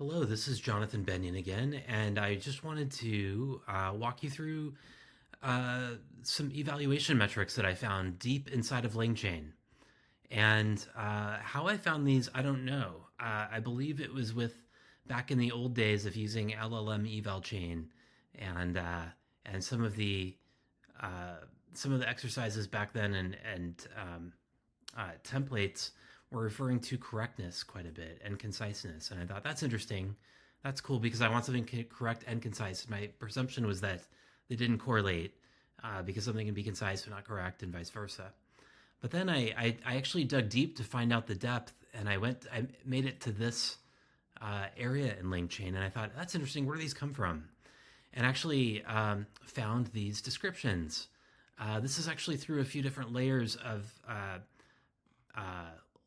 Hello, this is Jonathan Bennion again, and I just wanted to walk you through some evaluation metrics that I found deep inside of LangChain. And how I found these, I don't know. I believe it was with back in the old days of using LLM eval chain, and some of the exercises back then and templates were referring to correctness quite a bit and conciseness. And I thought that's interesting. That's cool because I want something correct and concise. My presumption was that they didn't correlate because something can be concise but not correct and vice versa. But then I actually dug deep to find out the depth, and I made it to this area in LangChain, and I thought that's interesting. Where do these come from? And actually found these descriptions. This is actually through a few different layers of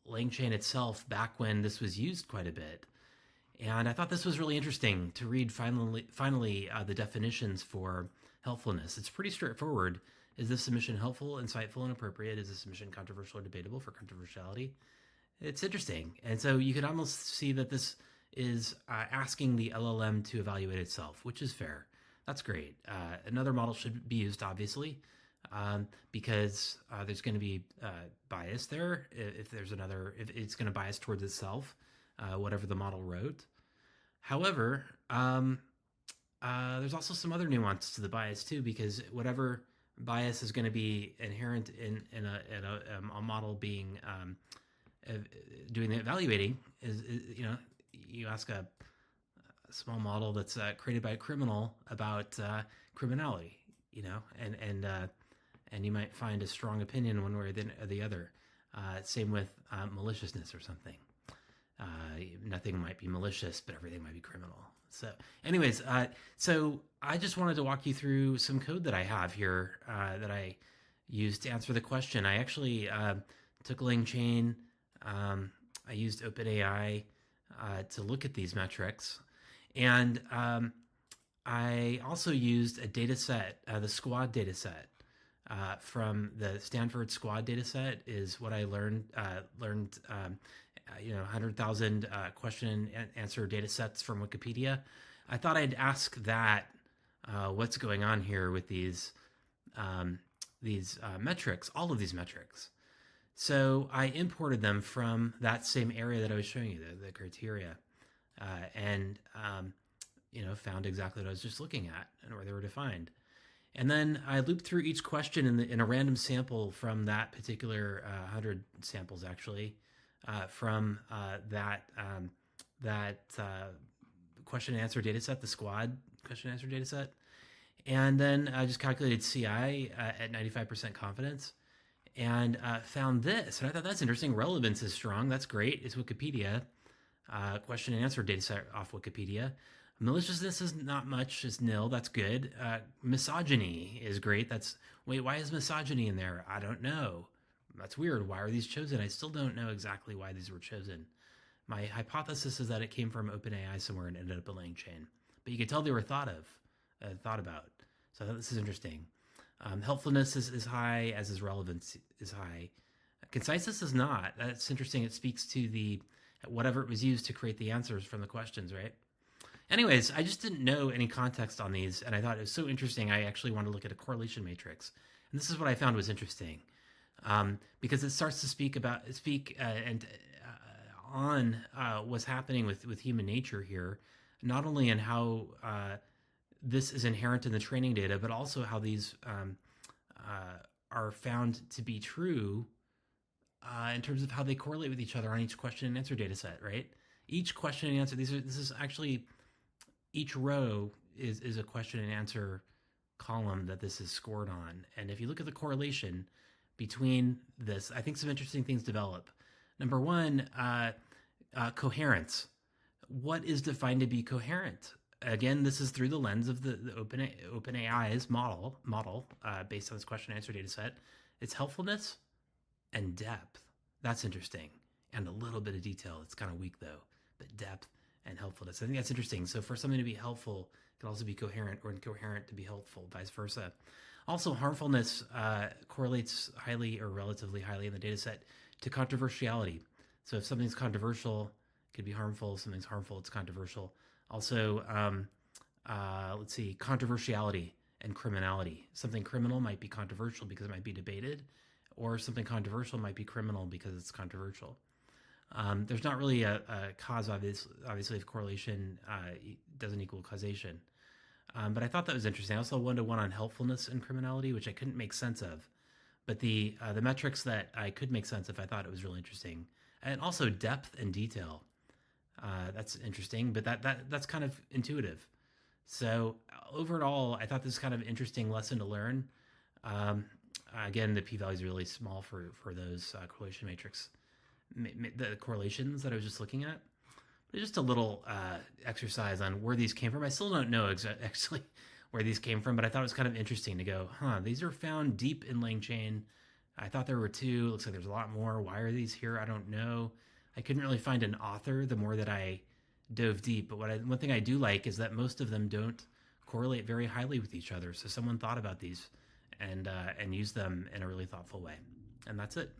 LangChain itself back when this was used quite a bit. And I thought this was really interesting to read finally the definitions for helpfulness. It's pretty straightforward. Is this submission helpful, insightful, and appropriate? Is this submission controversial or debatable for controversiality? It's interesting. And so you can almost see that this is asking the LLM to evaluate itself, which is fair. That's great. Another model should be used, obviously, because there's going to be bias there. If it's going to bias towards itself, whatever the model wrote. However, there's also some other nuance to the bias too, because whatever bias is going to be inherent in a model being doing the evaluating is you ask a small model that's created by a criminal about criminality, and you might find a strong opinion one way or the other. Same with maliciousness or something. Nothing might be malicious, but everything might be criminal. So anyways, so I just wanted to walk you through some code that I have here that I used to answer the question. I actually took LangChain. I used OpenAI to look at these metrics. And I also used a data set, the squad data set. From the Stanford squad data set is what I learned 100,000 question and answer data sets from Wikipedia. I thought I'd ask that what's going on here with these metrics, all of these metrics. So I imported them from that same area that I was showing you, the criteria, and found exactly what I was just looking at and where they were defined. And then I looped through each question in a random sample from that particular 100 samples, actually, from that question and answer data set, the squad question and answer data set. And then I just calculated CI at 95% confidence and found this. And I thought that's interesting. Relevance is strong. That's great. It's Wikipedia. Question and answer data set off Wikipedia. Maliciousness is not much, is nil. That's good. Misogyny is great. Why is misogyny in there? I don't know. That's weird. Why are these chosen? I still don't know exactly why these were chosen. My hypothesis is that it came from OpenAI somewhere and ended up in LangChain. But you could tell they were thought about. So I thought this is interesting. Helpfulness is high, as is relevance is high. Conciseness is not. That's interesting. It speaks to whatever it was used to create the answers from the questions, right? Anyways, I just didn't know any context on these, and I thought it was so interesting. I actually wanted to look at a correlation matrix, and this is what I found was interesting, because it starts to speak on what's happening with human nature here, not only in how this is inherent in the training data, but also how these are found to be true in terms of how they correlate with each other on each question and answer data set, right? Each question and answer, this is actually, each row is a question and answer column that this is scored on. And if you look at the correlation between this, I think some interesting things develop. Number one, coherence. What is defined to be coherent? Again, this is through the lens of the OpenAI's model based on this question and answer data set. It's helpfulness and depth. That's interesting. And a little bit of detail. It's kind of weak though, but depth and helpfulness. I think that's interesting. So for something to be helpful, it can also be coherent, or incoherent to be helpful, vice versa. Also, harmfulness correlates highly or relatively highly in the data set to controversiality. So if something's controversial, could be harmful. Something's harmful, it's controversial. Also, let's see, controversiality and criminality. Something criminal might be controversial because it might be debated, or something controversial might be criminal because it's controversial. There's not really a cause, obviously, if correlation doesn't equal causation. But I thought that was interesting. I also one-to-one on helpfulness and criminality, which I couldn't make sense of. But the metrics that I could make sense of, I thought it was really interesting. And also depth and detail. That's interesting, but that's kind of intuitive. So overall, I thought this was kind of an interesting lesson to learn. Again, the p-value is really small for those correlation matrix, the correlations that I was just looking at. But just a little exercise on where these came from. I still don't know actually where these came from, but I thought it was kind of interesting to go, these are found deep in LangChain. I thought there were two. Looks like there's a lot more. Why are these here? I don't know. I couldn't really find an author the more that I dove deep. But one thing I do like is that most of them don't correlate very highly with each other. So someone thought about these and used them in a really thoughtful way. And that's it.